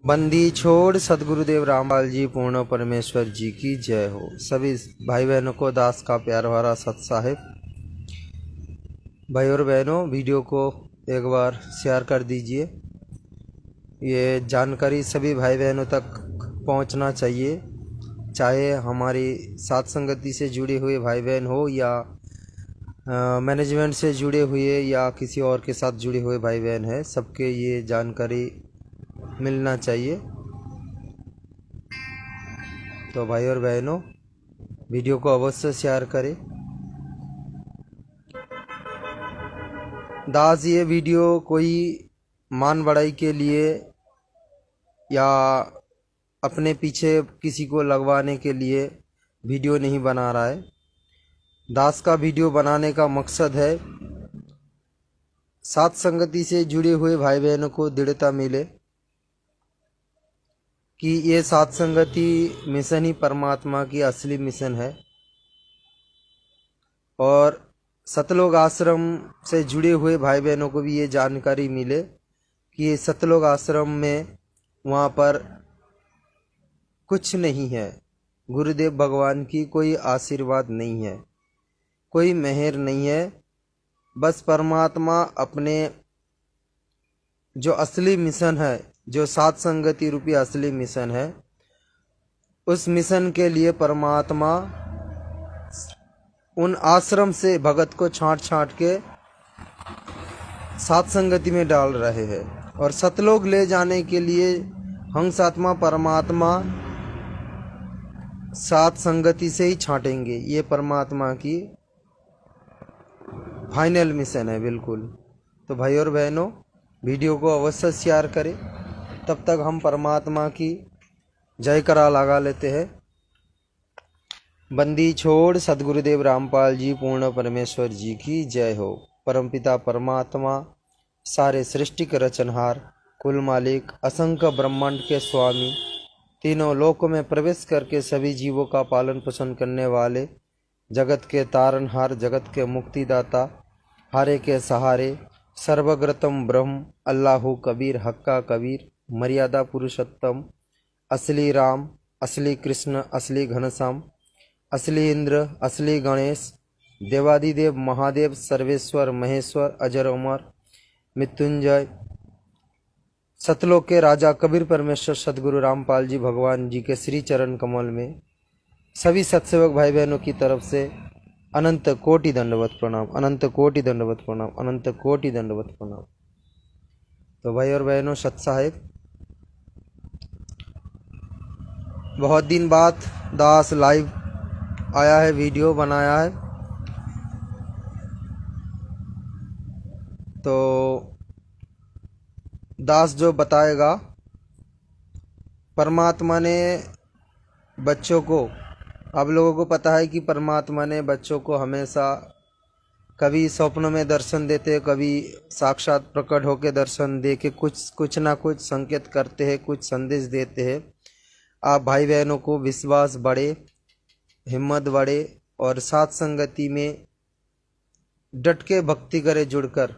बंदी छोड़ सदगुरुदेव रामपाल जी पूर्ण परमेश्वर जी की जय हो। सभी भाई बहनों को दास का प्यार भरा सत साहिब। भाई और बहनों, वीडियो को एक बार शेयर कर दीजिए। ये जानकारी सभी भाई बहनों तक पहुंचना चाहिए, चाहे हमारी साथ संगति से जुड़े हुए भाई बहन हो या मैनेजमेंट से जुड़े हुए या किसी और के साथ जुड़े हुए भाई बहन है, सबके ये जानकारी मिलना चाहिए। तो भाई और बहनों, वीडियो को अवश्य शेयर करें। दास ये वीडियो कोई मान बढ़ाई के लिए या अपने पीछे किसी को लगवाने के लिए वीडियो नहीं बना रहा है। दास का वीडियो बनाने का मकसद है साथ संगति से जुड़े हुए भाई बहनों को दृढ़ता मिले कि ये साथ संगति मिशन ही परमात्मा की असली मिशन है। और सतलोक आश्रम से जुड़े हुए भाई बहनों को भी ये जानकारी मिले कि ये सतलोक आश्रम में वहाँ पर कुछ नहीं है, गुरुदेव भगवान की कोई आशीर्वाद नहीं है, कोई मेहर नहीं है। बस परमात्मा अपने जो असली मिशन है, जो साथ संगति रूपी असली मिशन है, उस मिशन के लिए परमात्मा उन आश्रम से भगत को छांट छांट के साथ संगति में डाल रहे हैं। और सतलोक ले जाने के लिए हंस आत्मा परमात्मा साथ संगति से ही छांटेंगे। ये परमात्मा की फाइनल मिशन है, बिल्कुल। तो भाई और बहनों, वीडियो को अवश्य शेयर करें। तब तक हम परमात्मा की जयकारा लगा लेते हैं। बंदी छोड़ सदगुरुदेव रामपाल जी पूर्ण परमेश्वर जी की जय हो। परमपिता परमात्मा सारे सृष्टि के रचनहार, कुल मालिक, असंख्य ब्रह्मांड के स्वामी, तीनों लोकों में प्रवेश करके सभी जीवों का पालन पोषण करने वाले, जगत के तारनहार, जगत के मुक्तिदाता, हारे के सहारे, सर्वग्रतम ब्रह्म, अल्लाहु कबीर, हक्का कबीर, मर्यादा पुरुषोत्तम, असली राम, असली कृष्ण, असली घनश्याम, असली इंद्र, असली गणेश, देवादिदेव महादेव, सर्वेश्वर महेश्वर, अजर अमर, मृत्युंजय, सतलोक के राजा कबीर परमेश्वर सदगुरु रामपाल जी भगवान जी के श्री चरण कमल में सभी सत्सेवक भाई बहनों की तरफ से अनंत कोटि दंडवत प्रणाम, अनंत कोटि दंडवत प्रणाम, अनंत कोटि दंडवत प्रणाम। तो भाई और बहनों, सत साहिब, बहुत दिन बाद दास लाइव आया है, वीडियो बनाया है। तो दास जो बताएगा, परमात्मा ने बच्चों को, आप लोगों को पता है कि परमात्मा ने बच्चों को हमेशा कभी स्वप्नों में दर्शन देते, कभी साक्षात प्रकट होकर दर्शन दे के कुछ ना कुछ संकेत करते हैं, कुछ संदेश देते हैं। आप भाई बहनों को विश्वास बढ़े, हिम्मत बढ़े और साथ संगति में डट के भक्ति करे जुड़कर,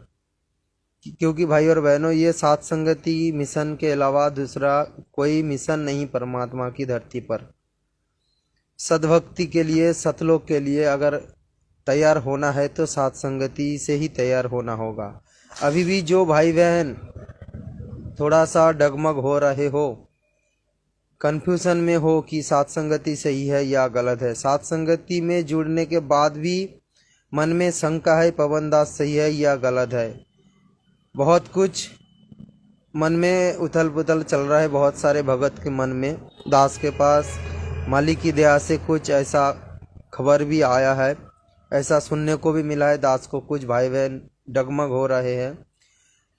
क्योंकि भाई और बहनों, ये साथ संगति मिशन के अलावा दूसरा कोई मिशन नहीं परमात्मा की धरती पर। सद्भक्ति के लिए, सतलोक के लिए अगर तैयार होना है तो साथ संगति से ही तैयार होना होगा। अभी भी जो भाई बहन थोड़ा सा डगमग हो रहे हो, कन्फ्यूजन में हो कि साथ संगति सही है या गलत है, साथ संगति में जुड़ने के बाद भी मन में शंका है पवन दास सही है या गलत है, बहुत कुछ मन में उथल पुथल चल रहा है बहुत सारे भगत के मन में। दास के पास मालिक की दया से कुछ ऐसा खबर भी आया है, ऐसा सुनने को भी मिला है। दास को कुछ भाई बहन डगमग हो रहे हैं,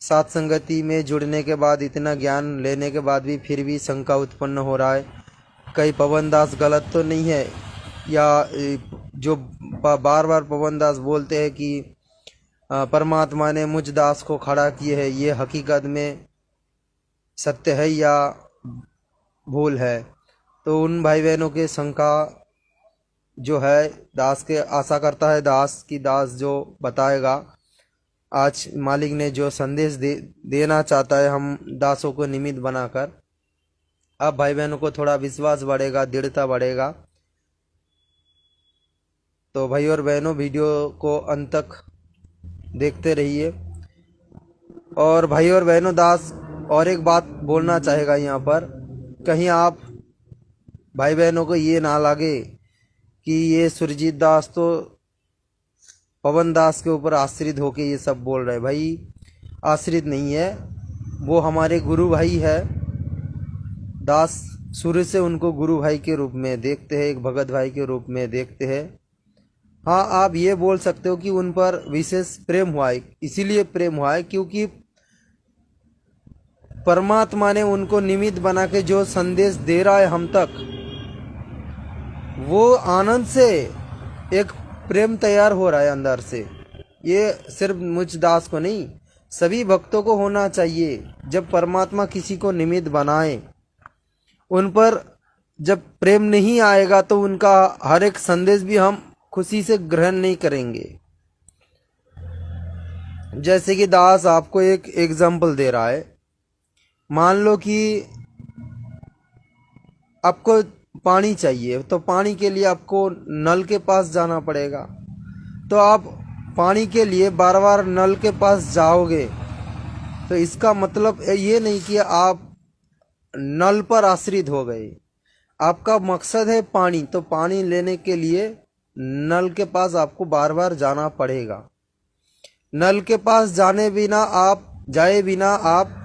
साथ संगति में जुड़ने के बाद, इतना ज्ञान लेने के बाद भी फिर भी शंका उत्पन्न हो रहा है, कहीं पवन दास गलत तो नहीं है, या जो बार बार पवन दास बोलते हैं कि परमात्मा ने मुझ दास को खड़ा किए है, ये हकीकत में सत्य है या भूल है। तो उन भाई बहनों के शंका जो है, दास के आशा करता है दास की दास जो बताएगा, आज मालिक ने जो संदेश देना चाहता है हम दासों को निमित्त बनाकर, अब भाई बहनों को थोड़ा विश्वास बढ़ेगा, दृढ़ता बढ़ेगा। तो भाई और बहनों, वीडियो को अंत तक देखते रहिए। और भाई और बहनों, दास और एक बात बोलना चाहेगा यहाँ पर, कहीं आप भाई बहनों को ये ना लगे कि ये सुरजीत दास तो पवन दास के ऊपर आश्रित होके ये सब बोल रहे। भाई आश्रित नहीं है, वो हमारे गुरु भाई है। दास शुरू से उनको गुरु भाई के रूप में देखते हैं, एक भगत भाई के रूप में देखते हैं। हाँ, आप ये बोल सकते हो कि उन पर विशेष प्रेम हुआ है, इसीलिए प्रेम हुआ है क्योंकि परमात्मा ने उनको निमित्त बना के जो संदेश दे रहा है हम तक, वो आनंद से एक प्रेम तैयार हो रहा है अंदर से। ये सिर्फ मुझ दास को नहीं, सभी भक्तों को होना चाहिए। जब परमात्मा किसी को निमित्त बनाए, उन पर जब प्रेम नहीं आएगा तो उनका हर एक संदेश भी हम खुशी से ग्रहण नहीं करेंगे। जैसे कि दास आपको एक एग्जाम्पल दे रहा है। मान लो कि आपको पानी चाहिए, तो पानी के लिए आपको नल के पास जाना पड़ेगा। तो आप पानी के लिए बार बार नल के पास जाओगे, तो इसका मतलब ये नहीं कि आप नल पर आश्रित हो गए। आपका मकसद है पानी, तो पानी लेने के लिए नल के पास आपको बार बार जाना पड़ेगा। नल के पास जाए बिना आप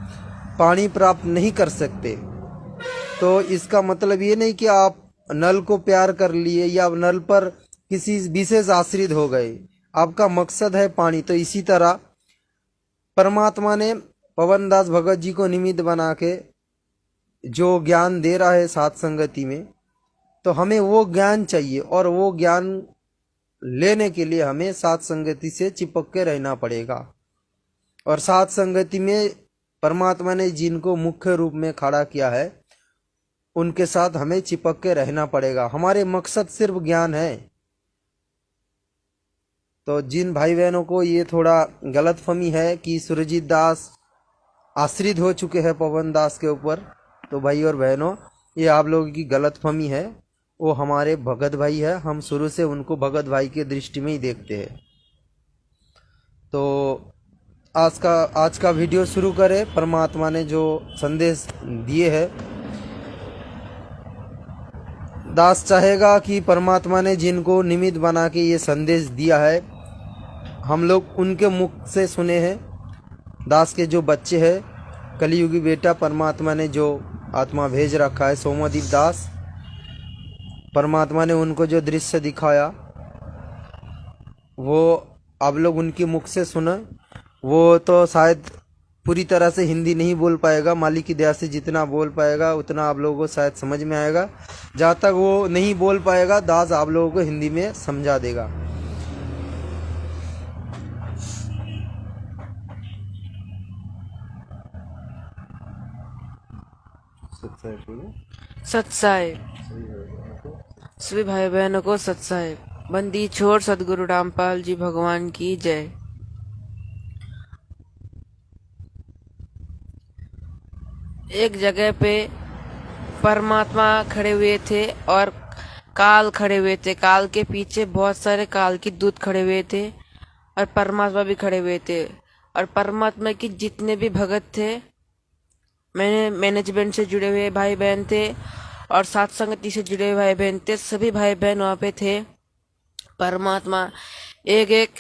पानी प्राप्त नहीं कर सकते। तो इसका मतलब ये नहीं कि आप नल को प्यार कर लिए या नल पर किसी विशेष आश्रित हो गए। आपका मकसद है पानी। तो इसी तरह परमात्मा ने पवन दास भगत जी को निमित्त बना के जो ज्ञान दे रहा है साथ संगति में, तो हमें वो ज्ञान चाहिए और वो ज्ञान लेने के लिए हमें साथ संगति से चिपक के रहना पड़ेगा। और साथ संगति में परमात्मा ने जिनको मुख्य रूप में खड़ा किया है, उनके साथ हमें चिपक के रहना पड़ेगा। हमारे मकसद सिर्फ ज्ञान है। तो जिन भाई बहनों को ये थोड़ा गलतफहमी है कि सुरजीत दास आश्रित हो चुके हैं पवन दास के ऊपर, तो भाई और बहनों, ये आप लोगों की गलतफहमी है। वो हमारे भगत भाई है, हम शुरू से उनको भगत भाई के दृष्टि में ही देखते हैं। तो आज का वीडियो शुरू करें। परमात्मा ने जो संदेश दिए हैं, दास चाहेगा कि परमात्मा ने जिनको निमित्त बना के ये संदेश दिया है, हम लोग उनके मुख से सुने हैं। दास के जो बच्चे हैं, कलियुगी बेटा परमात्मा ने जो आत्मा भेज रखा है, सोमदीप दास, परमात्मा ने उनको जो दृश्य दिखाया, वो आप लोग उनके मुख से सुना। वो तो शायद पूरी तरह से हिंदी नहीं बोल पाएगा, मालिक की दया से जितना बोल पाएगा उतना आप लोगों को शायद समझ में आएगा। जहाँ तक वो नहीं बोल पाएगा, दास आप लोगों को हिंदी में समझा देगा। सत्साहेब सभी भाई बहनों को सत्साहेब। बंदी छोड़ सदगुरु रामपाल जी भगवान की जय। एक जगह पे परमात्मा खड़े हुए थे और काल खड़े हुए थे। काल के पीछे बहुत सारे काल की दूत खड़े हुए थे और परमात्मा भी खड़े हुए थे। और परमात्मा की जितने भी भगत थे, मैनेजमेंट से जुड़े हुए भाई बहन थे और साथ संगति से जुड़े हुए भाई बहन थे, सभी भाई बहन वहाँ पे थे। परमात्मा एक एक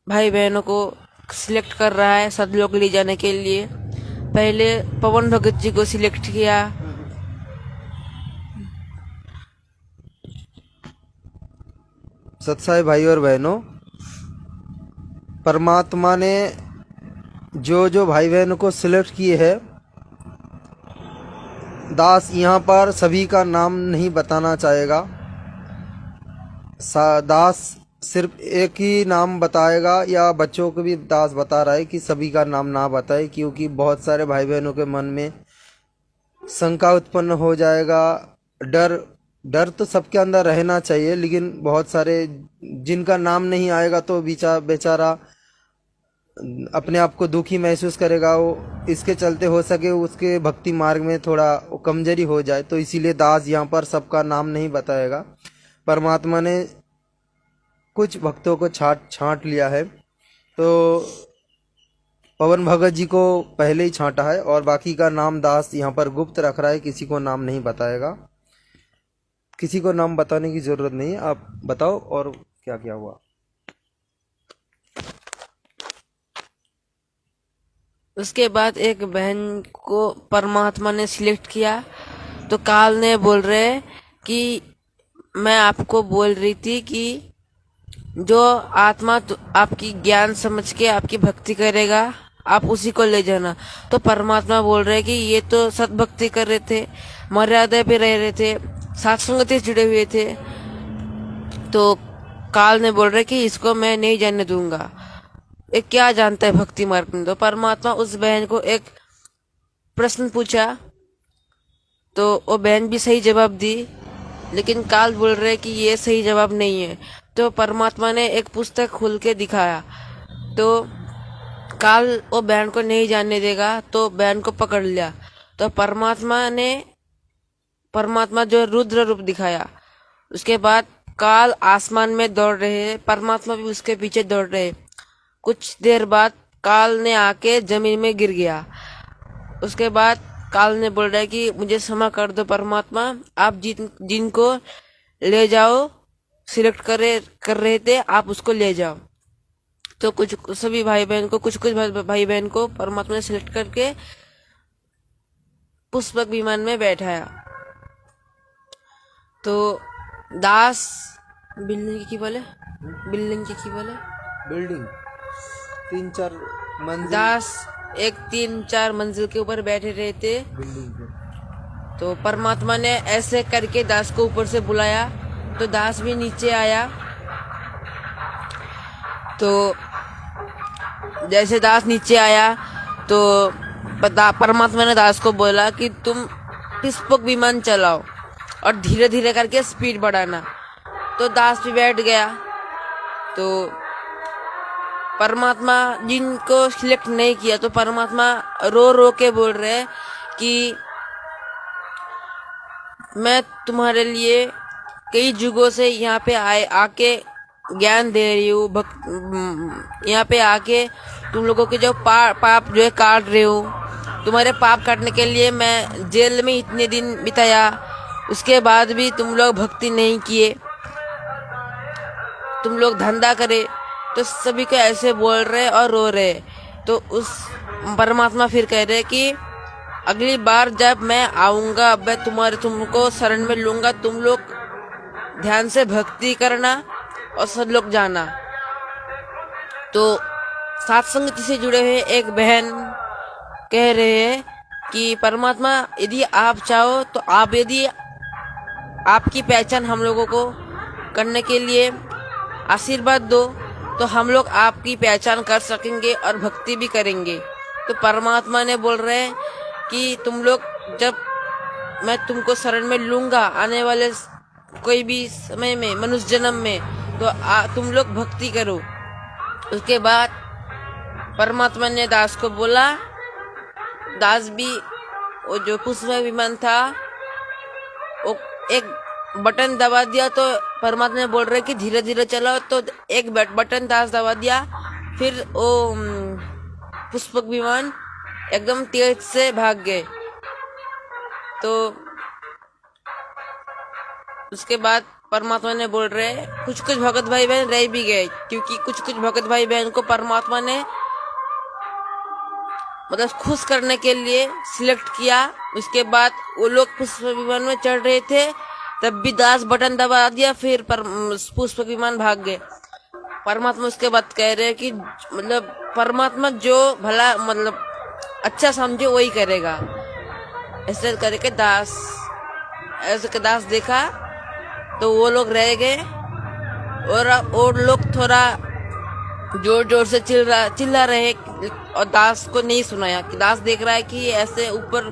भाई बहनों को सिलेक्ट कर रहा है सदलोक ले जाने के लिए। पहले पवन भगत जी को सिलेक्ट किया, सत्साई भाई और बहनों, परमात्मा ने जो भाई बहनों को सिलेक्ट किए हैं, दास यहाँ पर सभी का नाम नहीं बताना चाहेगा। दास सिर्फ एक ही नाम बताएगा, या बच्चों को भी दास बता रहा है कि सभी का नाम ना बताए, क्योंकि बहुत सारे भाई बहनों के मन में शंका उत्पन्न हो जाएगा। डर तो सबके अंदर रहना चाहिए, लेकिन बहुत सारे जिनका नाम नहीं आएगा तो बेचारा अपने आप को दुखी महसूस करेगा, वो इसके चलते हो सके उसके भक्ति मार्ग में थोड़ा वो कमजोरी हो जाए। तो इसीलिए दास यहाँ पर सबका नाम नहीं बताएगा। परमात्मा ने कुछ भक्तों को छांट लिया है, तो पवन भगत जी को पहले ही छांटा है और बाकी का नाम दास यहाँ पर गुप्त रख रहा है, किसी को नाम नहीं बताएगा। किसी को नाम बताने की जरूरत नहीं है। आप बताओ और क्या क्या हुआ। उसके बाद एक बहन को परमात्मा ने सिलेक्ट किया, तो काल ने बोल रहे कि मैं आपको बोल रही थी कि जो आत्मा आपकी ज्ञान समझ के आपकी भक्ति करेगा आप उसी को ले जाना। तो परमात्मा बोल रहे कि ये तो सद्भक्ति कर रहे थे, मर्यादा पे रह रहे थे, सत्संग से जुड़े हुए थे। तो काल ने बोल रहे कि इसको मैं नहीं जाने दूंगा, ये क्या जानता है भक्ति मार्ग में। तो परमात्मा उस बहन को एक प्रश्न पूछा, तो वो बहन भी सही जवाब दी, लेकिन काल बोल रहे कि ये सही जवाब नहीं है। तो परमात्मा ने एक पुस्तक खोल के दिखाया, तो काल वो बहन को नहीं जानने देगा, तो बहन को पकड़ लिया। तो परमात्मा जो रुद्र रूप दिखाया, उसके बाद काल आसमान में दौड़ रहे, परमात्मा भी उसके पीछे दौड़ रहे। कुछ देर बाद काल ने आके जमीन में गिर गया। उसके बाद काल ने बोल रहा है कि मुझे क्षमा कर दो परमात्मा, आप जिनको ले जाओ सिलेक्ट कर रहे थे आप उसको ले जाओ। तो कुछ भाई बहन को परमात्मा ने सिलेक्ट करके पुष्पक विमान में बैठाया। तो दास बिल्डिंग की बोले बिल्डिंग 3-4 मंजिल, दास एक 3-4 मंजिल के ऊपर बैठे रहे थे बिल्डिंग पे। तो परमात्मा ने ऐसे करके दास को ऊपर से बुलाया, तो दास भी नीचे आया। तो जैसे दास नीचे आया तो परमात्मा ने दास को बोला कि तुम पुष्पक विमान चलाओ और धीरे धीरे करके स्पीड बढ़ाना। तो दास भी बैठ गया। तो परमात्मा जिनको सिलेक्ट नहीं किया, तो परमात्मा रो रो के बोल रहे कि मैं तुम्हारे लिए कई युगों से यहाँ पे आके ज्ञान दे रही हूँ, यहाँ पे आके तुम लोगों के जो पाप जो है काट रही हूँ। तुम्हारे पाप काटने के लिए मैं जेल में इतने दिन बिताया, उसके बाद भी तुम लोग भक्ति नहीं किए, तुम लोग धंधा करे। तो सभी को ऐसे बोल रहे और रो रहे। तो उस परमात्मा फिर कह रहे कि अगली बार जब मैं आऊंगा मैं तुमको शरण में लूंगा, तुम लोग ध्यान से भक्ति करना और सब लोग जाना। तो सत्संग से जुड़े हुए एक बहन कह रहे हैं कि परमात्मा यदि आप चाहो तो आप यदि आपकी पहचान हम लोगों को करने के लिए आशीर्वाद दो, तो हम लोग आपकी पहचान कर सकेंगे और भक्ति भी करेंगे। तो परमात्मा ने बोल रहे हैं कि तुम लोग जब मैं तुमको शरण में लूंगा आने वाले कोई भी समय में मनुष्य जन्म में, तो तुम लोग भक्ति करो। उसके बाद परमात्मा ने दास को बोला, दास भी वो जो पुष्प विमान था वो एक बटन दबा दिया। तो परमात्मा ने बोल रहे कि धीरे धीरे चलाओ। तो एक बटन दास दबा दिया, फिर वो पुष्पक विमान एकदम तेज से भाग गए। तो उसके बाद परमात्मा ने बोल रहे कुछ भगत भाई बहन रह भी गए, क्योंकि कुछ भगत भाई बहन को परमात्मा ने मतलब खुश करने के लिए सिलेक्ट किया। उसके बाद वो लोग पुष्प विमान में चढ़ रहे थे, तब भी दास बटन दबा दिया, फिर पुष्प विमान भाग गए। परमात्मा उसके बाद कह रहे कि मतलब परमात्मा जो भला मतलब अच्छा समझे वही करेगा। ऐसे करके दास देखा तो वो लोग रह गए और लोग थोड़ा जोर जोर से चिल्ला रहे और दास को नहीं सुनाया। कि दास देख रहा है कि ऐसे ऊपर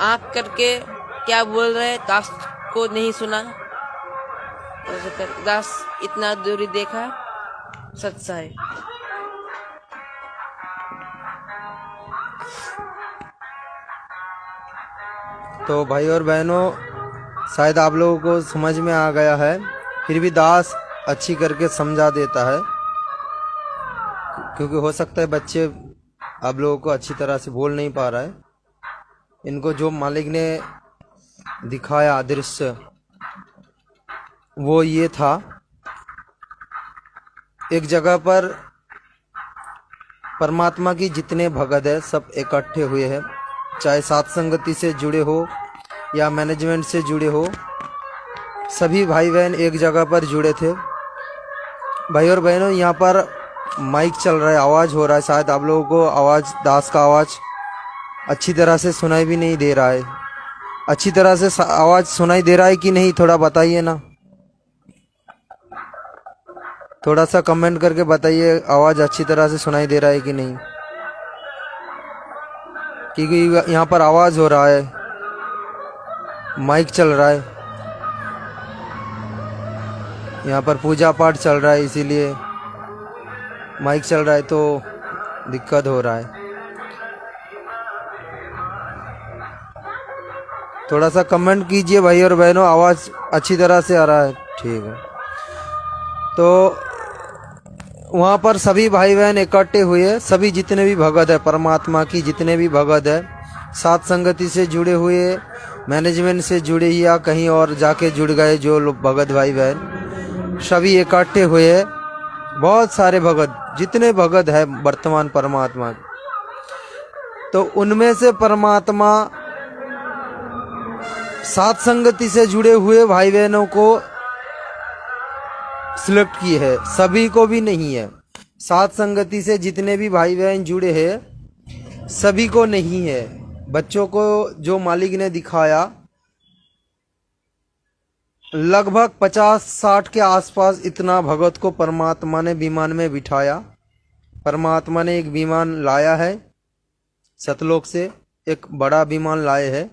आंख करके क्या बोल रहे, दास को नहीं सुना। दास इतना दूरी देखा, सच्चा है। तो भाई और बहनों, शायद आप लोगों को समझ में आ गया है, फिर भी दास अच्छी करके समझा देता है, क्योंकि हो सकता है बच्चे आप लोगों को अच्छी तरह से बोल नहीं पा रहा है। इनको जो मालिक ने दिखाया दृश्य वो ये था, एक जगह पर परमात्मा की जितने भगत है सब इकट्ठे हुए हैं, चाहे साथ संगति से जुड़े हो या मैनेजमेंट से जुड़े हो, सभी भाई बहन एक जगह पर जुड़े थे। भाई और बहनों, यहाँ पर माइक चल रहा है, आवाज़ हो रहा है, शायद आप लोगों को आवाज़, दास का आवाज़ अच्छी तरह से सुनाई भी नहीं दे रहा है। अच्छी तरह से आवाज़ सुनाई दे रहा है कि नहीं, थोड़ा बताइए ना, थोड़ा सा कमेंट करके बताइए आवाज़ अच्छी तरह से सुनाई दे रहा है कि नहीं, क्योंकि यहाँ पर आवाज़ हो रहा है, माइक चल रहा है, यहाँ पर पूजा पाठ चल रहा है, इसीलिए माइक चल रहा है तो दिक्कत हो रहा है। थोड़ा सा कमेंट कीजिए भाई और बहनों, आवाज़ अच्छी तरह से आ रहा है, ठीक है। तो वहाँ पर सभी भाई बहन इकट्ठे हुए, सभी जितने भी भगत है परमात्मा की, जितने भी भगत है, साथ संगति से जुड़े हुए, मैनेजमेंट से जुड़े या कहीं और जाके जुड़ गए जो लोग भगत भाई बहन, सभी इकट्ठे हुए। बहुत सारे भगत, जितने भगत है वर्तमान परमात्मा, तो उनमें से परमात्मा साथ संगति से जुड़े हुए भाई बहनों को सिलेक्ट किए है, सभी को भी नहीं है। साथ संगति से जितने भी भाई बहन जुड़े हैं सभी को नहीं है। बच्चों को जो मालिक ने दिखाया, लगभग 50-60 के आसपास इतना भगत को परमात्मा ने विमान में बिठाया। परमात्मा ने एक विमान लाया है सतलोक से, एक बड़ा विमान लाए है,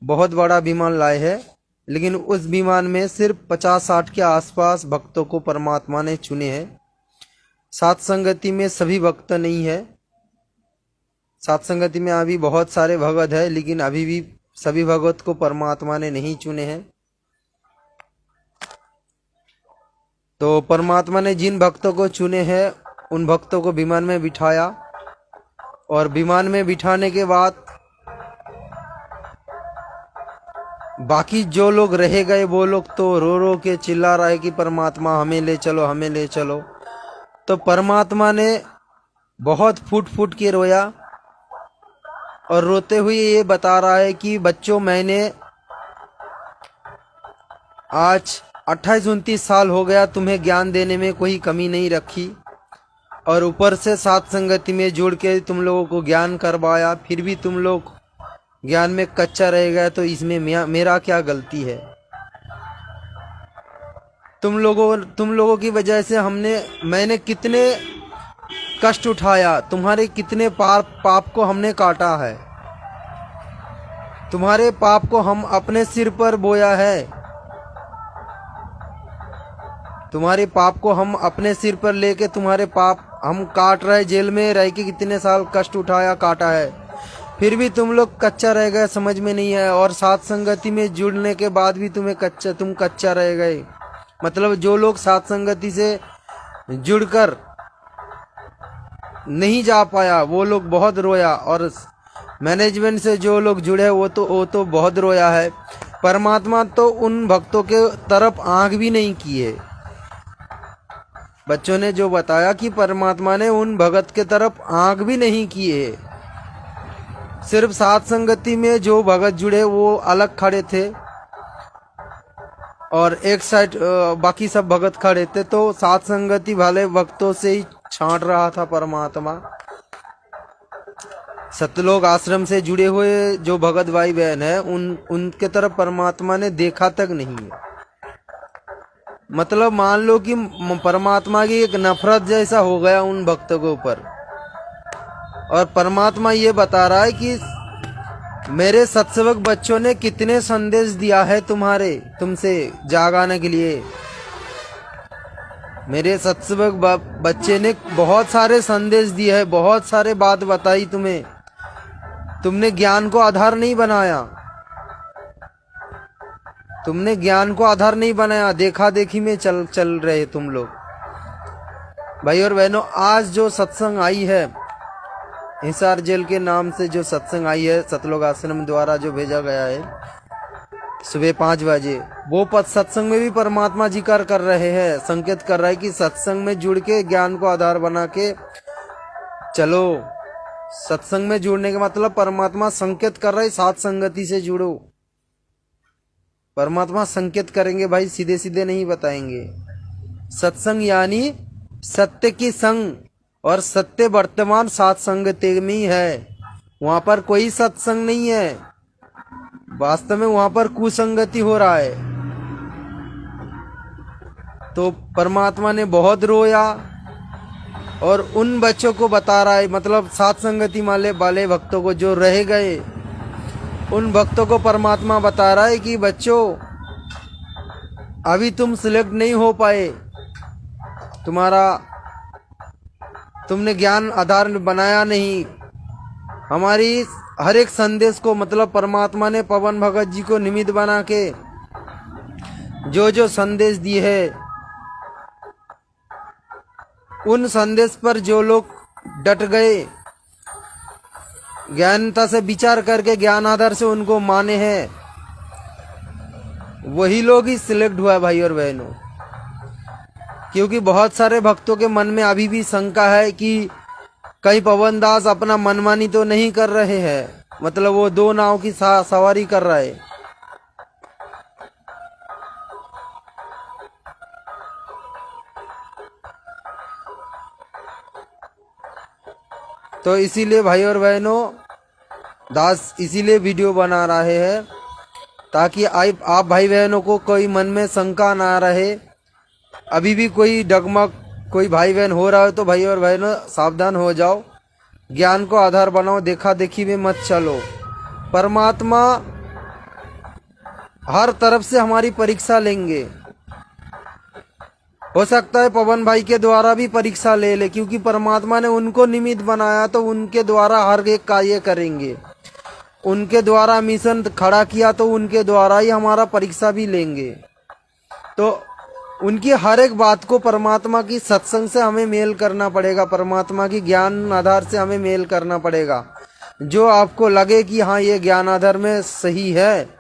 बहुत बड़ा विमान लाए है, लेकिन उस विमान में सिर्फ 50-60 के आसपास भक्तों को परमात्मा ने चुने हैं। साथ संगति में सभी भक्त नहीं है, साथ संगति में अभी बहुत सारे भगत है, लेकिन अभी भी सभी भगत को परमात्मा ने नहीं चुने हैं। तो परमात्मा ने जिन भक्तों को चुने हैं उन भक्तों को विमान में बिठाया, और विमान में बिठाने के बाद बाकी जो लोग रह गए वो लोग तो रो रो के चिल्ला रहा है कि परमात्मा हमें ले चलो, हमें ले चलो। तो परमात्मा ने बहुत फूट फूट के रोया और रोते हुए ये बता रहा है कि बच्चों, मैंने आज 28-29 साल हो गया तुम्हें ज्ञान देने में कोई कमी नहीं रखी, और ऊपर से साथ संगति में जुड़ के तुम लोगों को ज्ञान करवाया, फिर भी तुम लोग ज्ञान में कच्चा रह गया, तो इसमें मेरा क्या गलती है? तुम लोगों की वजह से मैंने कितने कष्ट उठाया, तुम्हारे कितने पाप को हमने काटा है, तुम्हारे पाप को हम अपने सिर पर बोया है, तुम्हारे पाप को हम अपने सिर पर लेके तुम्हारे पाप हम काट रहे, जेल में रह के कितने साल कष्ट उठाया, काटा है, फिर भी तुम लोग कच्चा रह गए, समझ में नहीं है। और साथ संगति में जुड़ने के बाद भी तुम कच्चा रह गए। मतलब जो लोग साथ संगति से जुड़कर नहीं जा पाया वो लोग बहुत रोया, और मैनेजमेंट से जो लोग जुड़े वो तो बहुत रोया है। परमात्मा तो उन भक्तों के तरफ आंख भी नहीं किए। बच्चों ने जो बताया कि परमात्मा ने उन भगत के तरफ आंख भी नहीं किए, सिर्फ साथ संगति में जो भगत जुड़े वो अलग खड़े थे और एक साइड बाकी सब भगत खड़े थे। तो साथ संगति वाले भक्तों से ही छांट रहा था परमात्मा। सतलोक आश्रम से जुड़े हुए जो भगत भाई बहन है उनके तरफ परमात्मा ने देखा तक नहीं है। मतलब मान लो कि परमात्मा की एक नफरत जैसा हो गया उन भक्तों के ऊपर, और परमात्मा ये बता रहा है कि मेरे सत्सेवक बच्चों ने कितने संदेश दिया है तुमसे जागाने के लिए। मेरे सत्सेवक बच्चे ने बहुत सारे संदेश दिए हैं, बहुत सारे बात बताई तुम्हें, तुमने ज्ञान को आधार नहीं बनाया, तुमने ज्ञान को आधार नहीं बनाया, देखा देखी में चल रहे तुम लोग। भाई और बहनों, आज जो सत्संग आई है, हिसार जेल के नाम से जो सत्संग आई है, सतलोक आश्रम द्वारा जो भेजा गया है सुबह 5 बजे, वो पद सत्संग में भी परमात्मा जिक्र कर रहे हैं, संकेत कर रहा है कि सत्संग में जुड़ के ज्ञान को आधार बना के चलो। सत्संग में जुड़ने का मतलब परमात्मा संकेत कर रहा है, साथ संगति से जुड़ो। परमात्मा संकेत करेंगे भाई, सीधे सीधे नहीं बताएंगे। सत्संग यानी सत्य की संग, और सत्य वर्तमान साथ संगति में ही है। वहां पर कोई सत्संग नहीं है, वास्तव में वहां पर कुसंगति हो रहा है। तो परमात्मा ने बहुत रोया और उन बच्चों को बता रहा है, मतलब साथ संगति वाले भक्तों को जो रह गए, उन भक्तों को परमात्मा बता रहा है कि बच्चों, अभी तुम सिलेक्ट नहीं हो पाए, तुमने ज्ञान आधार बनाया नहीं। हमारी हर एक संदेश को, मतलब परमात्मा ने पवन भगत जी को निमित्त बना के जो जो संदेश दिए है, उन संदेश पर जो लोग डट गए, ज्ञानता से विचार करके ज्ञान आधार से उनको माने हैं, वही लोग ही सिलेक्ट हुआ है भाई और बहनों। क्योंकि बहुत सारे भक्तों के मन में अभी भी शंका है कि कहीं पवन दास अपना मनमानी तो नहीं कर रहे हैं, मतलब वो दो नाव की सवारी कर रहा है। तो इसीलिए भाई और बहनों, दास इसीलिए वीडियो बना रहे हैं ताकि आप भाई बहनों को कोई मन में शंका ना रहे। अभी भी कोई डगमग कोई भाई बहन हो रहा है तो भाई और बहनों सावधान हो जाओ, ज्ञान को आधार बनाओ, देखा देखी में मत चलो। परमात्मा हर तरफ से हमारी परीक्षा लेंगे। हो सकता है पवन भाई के द्वारा भी परीक्षा ले, क्योंकि परमात्मा ने उनको निमित्त बनाया, तो उनके द्वारा हर एक कार्य करेंगे। उनके द्वारा मिशन खड़ा किया तो उनके द्वारा ही हमारा परीक्षा भी लेंगे। तो उनकी हर एक बात को परमात्मा की सत्संग से हमें मेल करना पड़ेगा, परमात्मा की ज्ञान आधार से हमें मेल करना पड़ेगा। जो आपको लगे कि हाँ ये ज्ञान आधार में सही है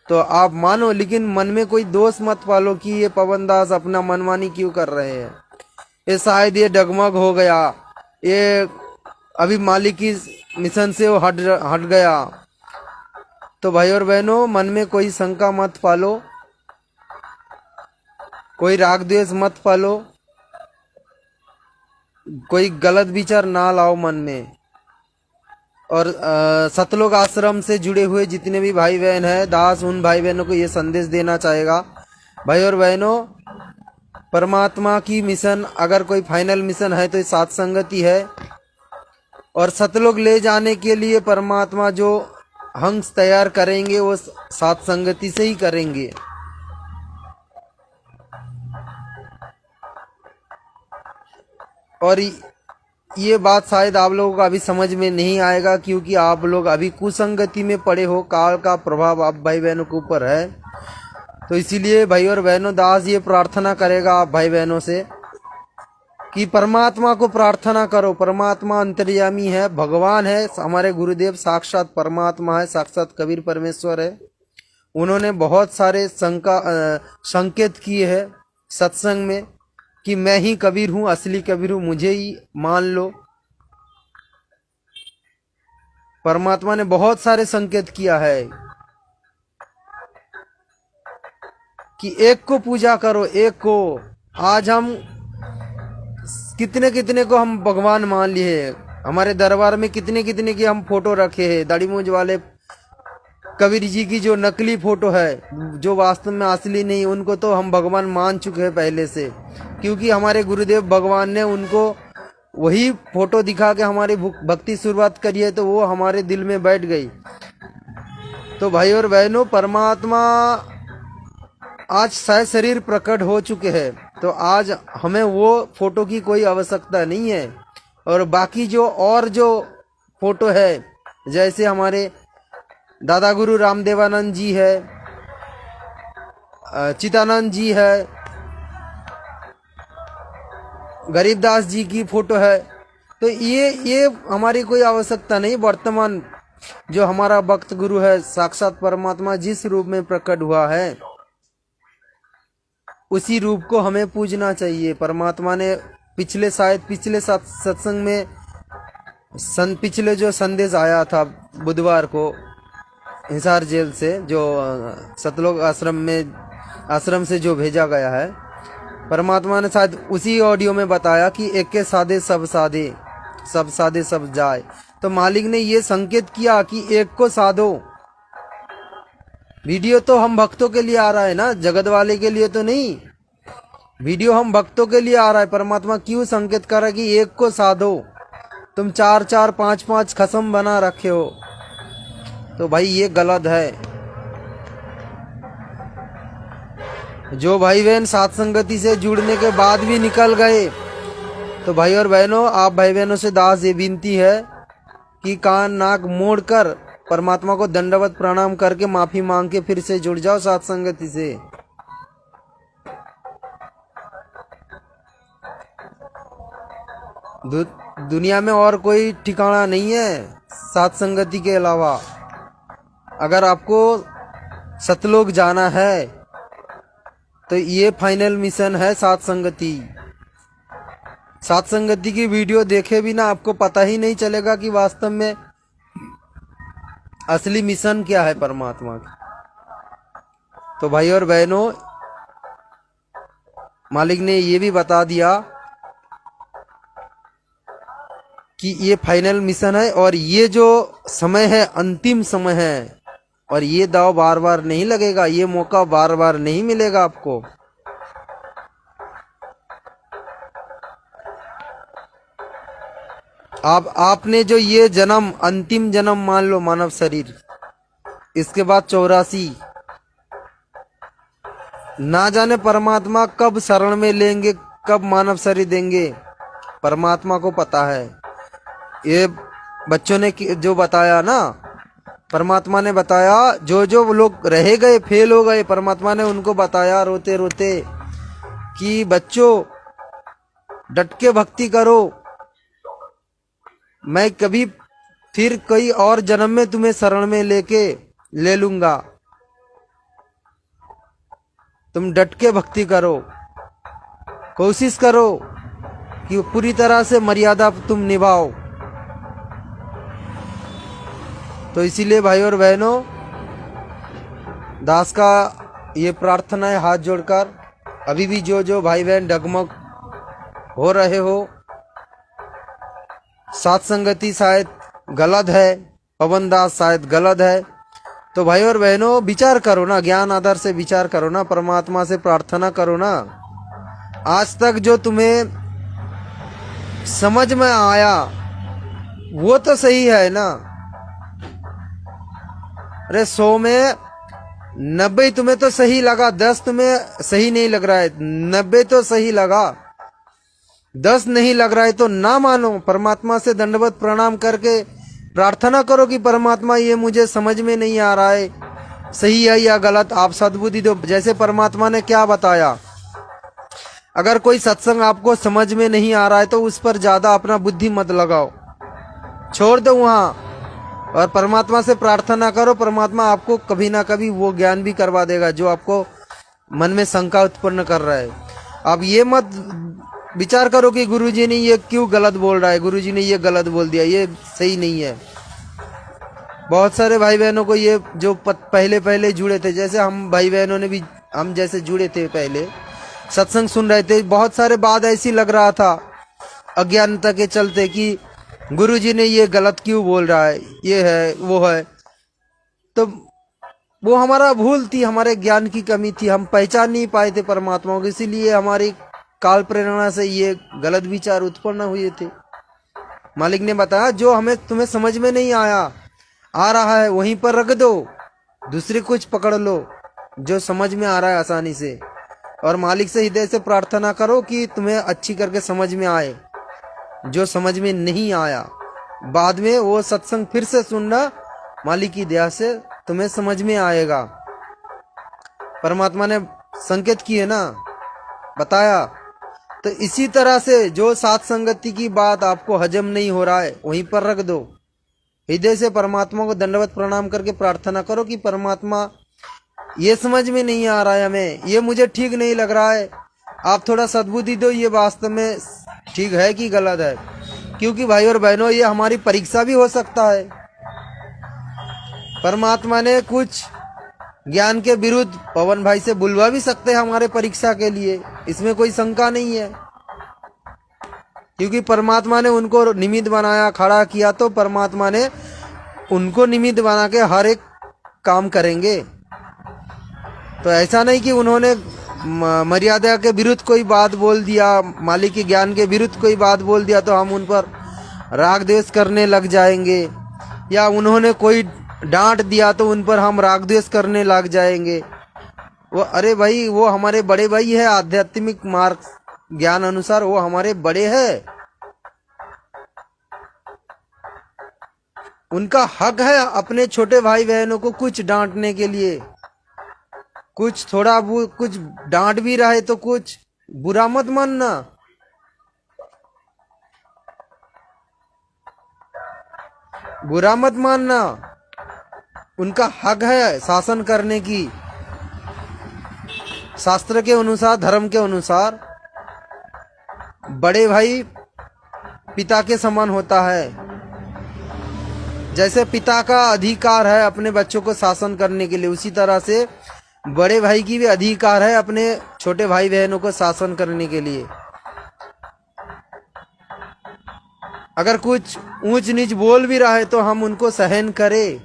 तो आप मानो, लेकिन मन में कोई दोष मत पालो कि ये पवन दास अपना मनमानी क्यों कर रहे हैं, ये शायद ये डगमग हो गया, ये अभी मालिक की मिशन से वो हट गया। तो भाई और बहनों, मन में कोई शंका मत पालो, कोई राग द्वेष मत पालो, कोई गलत विचार ना लाओ मन में। और सतलोक आश्रम से जुड़े हुए जितने भी भाई बहन हैं, दास उन भाई बहनों को ये संदेश देना चाहेगा, भाई और बहनों, परमात्मा की मिशन अगर कोई फाइनल मिशन है तो ये साथ संगति है। और सतलोक ले जाने के लिए परमात्मा जो हंस तैयार करेंगे वो साथ संगति से ही करेंगे। और ये बात शायद आप लोगों को अभी समझ में नहीं आएगा, क्योंकि आप लोग अभी कुसंगति में पड़े हो, काल का प्रभाव आप भाई बहनों के ऊपर है। तो इसीलिए भाई और बहनों, दास ये प्रार्थना करेगा आप भाई बहनों से कि परमात्मा को प्रार्थना करो। परमात्मा अंतर्यामी है, भगवान है, हमारे गुरुदेव साक्षात परमात्मा है, साक्षात कबीर परमेश्वर है। उन्होंने बहुत सारे संकेत किए हैं सत्संग में कि मैं ही कबीर हूँ, असली कबीर हूँ, मुझे ही मान लो। परमात्मा ने बहुत सारे संकेत किया है कि एक को पूजा करो, एक को। आज हम कितने को हम भगवान मान लिए, हमारे दरबार में कितने की हम फोटो रखे हैं। दाढ़ी मूंछ वाले कबीर जी की जो नकली फोटो है, जो वास्तव में असली नहीं, उनको तो हम भगवान मान चुके हैं पहले से, क्योंकि हमारे गुरुदेव भगवान ने उनको वही फोटो दिखा के हमारी भक्ति शुरुआत करी है, तो वो हमारे दिल में बैठ गई। तो भाई और बहनों, परमात्मा आज शायद शरीर प्रकट हो चुके हैं, तो आज हमें वो फोटो की कोई आवश्यकता नहीं है। और बाकी जो फोटो है, जैसे हमारे दादा गुरु रामदेवानंद जी है, चिदानंद जी है, गरीबदास जी की फोटो है। तो ये हमारी कोई आवश्यकता नहीं। वर्तमान जो हमारा भक्त गुरु है, साक्षात परमात्मा जिस रूप में प्रकट हुआ है उसी रूप को हमें पूजना चाहिए। परमात्मा ने पिछले सत्संग में पिछले जो संदेश आया था बुधवार को हिसार जेल से, जो सतलोक आश्रम से जो भेजा गया है, परमात्मा ने शायद उसी ऑडियो में बताया कि एक के साधे सब साधे, सब साधे सब जाए। तो मालिक ने ये संकेत किया कि एक को साधो। वीडियो तो हम भक्तों के लिए आ रहा है ना, जगत वाले के लिए तो नहीं। वीडियो हम भक्तों के लिए आ रहा है। परमात्मा क्यों संकेत कर रहा है कि एक को साधो। तुम 4-4 5-5 खसम बना रखे हो, तो भाई ये गलत है। जो भाई बहन साथ संगति से जुड़ने के बाद भी निकल गए, तो भाई और बहनों, आप भाई बहनों से दास ये विनती है कि कान नाक मोड़कर परमात्मा को दंडवत प्रणाम करके माफी मांग के फिर से जुड़ जाओ साथ संगति से। दुनिया में और कोई ठिकाना नहीं है साथ संगति के अलावा। अगर आपको सतलोक जाना है तो ये फाइनल मिशन है साथ संगति। साथ संगति की वीडियो देखे बिना आपको पता ही नहीं चलेगा कि वास्तव में असली मिशन क्या है परमात्मा की। तो भाई और बहनों, मालिक ने ये भी बता दिया कि ये फाइनल मिशन है और ये जो समय है अंतिम समय है, और ये दाव बार बार नहीं लगेगा, ये मौका बार बार नहीं मिलेगा आपको। आपने जो ये जन्म, अंतिम जन्म मान लो मानव शरीर, इसके बाद 84, ना जाने परमात्मा कब शरण में लेंगे, कब मानव शरीर देंगे, परमात्मा को पता है। ये बच्चों ने जो बताया ना, परमात्मा ने बताया, जो जो लोग रह गए, फेल हो गए, परमात्मा ने उनको बताया रोते रोते कि बच्चों डट के भक्ति करो, मैं कभी फिर कोई और जन्म में तुम्हें शरण में ले लूंगा। तुम डट के भक्ति करो, कोशिश करो कि पूरी तरह से मर्यादा तुम निभाओ। तो इसीलिए भाई और बहनों, दास का ये प्रार्थना है हाथ जोड़कर, अभी भी जो जो भाई बहन डगमग हो रहे हो, साथ संगति शायद गलत है, पवन दास शायद गलत है, तो भाई और बहनों विचार करो ना, ज्ञान आधार से विचार करो ना, परमात्मा से प्रार्थना करो ना। आज तक जो तुम्हें समझ में आया वो तो सही है ना। अरे 100 में 90 तुम्हें तो सही लगा, 10 तुम्हें सही नहीं लग रहा है, 90 तो सही लगा, 10 नहीं लग रहा है तो ना मानो। परमात्मा से दंडवत प्रणाम करके प्रार्थना करो कि परमात्मा ये मुझे समझ में नहीं आ रहा है, सही है या गलत, आप सद्बुद्धि दो। जैसे परमात्मा ने क्या बताया, अगर कोई सत्संग आपको समझ में नहीं आ रहा है तो उस पर ज्यादा अपना बुद्धि मत लगाओ, छोड़ दो वहां, और परमात्मा से प्रार्थना करो। परमात्मा आपको कभी ना कभी वो ज्ञान भी करवा देगा जो आपको मन में शंका उत्पन्न कर रहा है। अब ये मत विचार करो कि गुरुजी ने ये क्यों गलत बोल रहा है, गुरुजी ने ये गलत बोल दिया, ये सही नहीं है। बहुत सारे भाई बहनों को ये जो पहले जुड़े थे, जैसे हम भाई बहनों ने भी, हम जैसे जुड़े थे पहले, सत्संग सुन रहे थे, बहुत सारे बात ऐसी लग रहा था अज्ञानता के चलते कि गुरुजी ने ये गलत क्यों बोल रहा है, ये है वो है। तो वो हमारा भूल थी, हमारे ज्ञान की कमी थी, हम पहचान नहीं पाए थे परमात्मा को, इसीलिए हमारी काल प्रेरणा से ये गलत विचार उत्पन्न हुए थे। मालिक ने बताया जो हमें तुम्हें समझ में नहीं आ रहा है वहीं पर रख दो, दूसरे कुछ पकड़ लो जो समझ में आ रहा है आसानी से, और मालिक से हृदय से प्रार्थना करो कि तुम्हें अच्छी करके समझ में आए। जो समझ में नहीं आया बाद में वो सत्संग फिर से सुनना, मालिक की दया से तुम्हें समझ में आएगा। परमात्मा ने संकेत किए ना, बताया। तो इसी तरह से जो सात संगति की बात आपको हजम नहीं हो रहा है वहीं पर रख दो, हृदय से परमात्मा को दंडवत प्रणाम करके प्रार्थना करो कि परमात्मा ये समझ में नहीं आ रहा है हमें, ये मुझे ठीक नहीं लग रहा है, आप थोड़ा सद्बुद्धि दो, ये वास्तव में ठीक है कि गलत है। क्योंकि भाई और बहनों ये हमारी परीक्षा भी हो सकता है। परमात्मा ने कुछ ज्ञान के विरुद्ध पवन भाई से बुलवा भी सकते हैं हमारे परीक्षा के लिए, इसमें कोई शंका नहीं है। क्योंकि परमात्मा ने उनको निमित्त बनाया, खड़ा किया, तो परमात्मा ने उनको निमित्त बना के हर एक काम करेंगे। तो ऐसा नहीं कि उन्होंने मर्यादा के विरुद्ध कोई बात बोल दिया, मालिक के ज्ञान के विरुद्ध कोई बात बोल दिया तो हम उन पर राग द्वेष करने लग जाएंगे, या उन्होंने कोई डांट दिया तो उन पर हम राग द्वेष करने लग जाएंगे। वो अरे भाई वो हमारे बड़े भाई है, आध्यात्मिक मार्ग ज्ञान अनुसार वो हमारे बड़े हैं, उनका हक है अपने छोटे भाई बहनों को कुछ डांटने के लिए। कुछ थोड़ा वो कुछ डांट भी रहे तो कुछ बुरा मत मानना। बुरा मत मानना, उनका हक है शासन करने की, शास्त्र के अनुसार, धर्म के अनुसार। बड़े भाई पिता के समान होता है। जैसे पिता का अधिकार है अपने बच्चों को शासन करने के लिए, उसी तरह से बड़े भाई की भी अधिकार है अपने छोटे भाई बहनों को शासन करने के लिए। अगर कुछ ऊंच नीच बोल भी रहा है तो हम उनको सहन करें।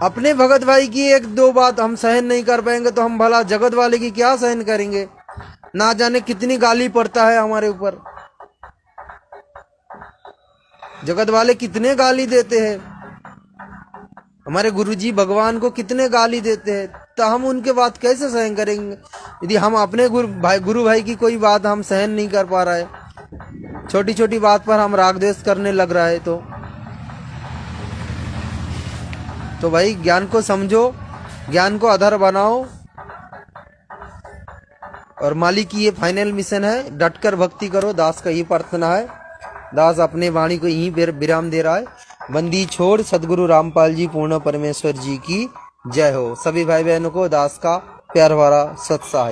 अपने भगत भाई की एक दो बात हम सहन नहीं कर पाएंगे तो हम भला जगत वाले की क्या सहन करेंगे। ना जाने कितनी गाली पड़ता है हमारे ऊपर, जगत वाले कितने गाली देते हैं, हमारे गुरुजी भगवान को कितने गाली देते हैं, तो हम उनके बात कैसे सहन करेंगे यदि हम अपने गुरु भाई की कोई बात हम सहन नहीं कर पा रहा है। छोटी छोटी बात पर हम राग द्वेष करने लग रहा है तो भाई ज्ञान को समझो, ज्ञान को आधार बनाओ। और मालिक की ये फाइनल मिशन है, डटकर भक्ति करो, दास का ये प्रार्थना है। दास अपने वाणी को यहीं विराम दे रहा है। बंदी छोड़ सदगुरु रामपाल जी पूर्ण परमेश्वर जी की जय हो। सभी भाई बहनों को दास का प्यार भरा सत्साह।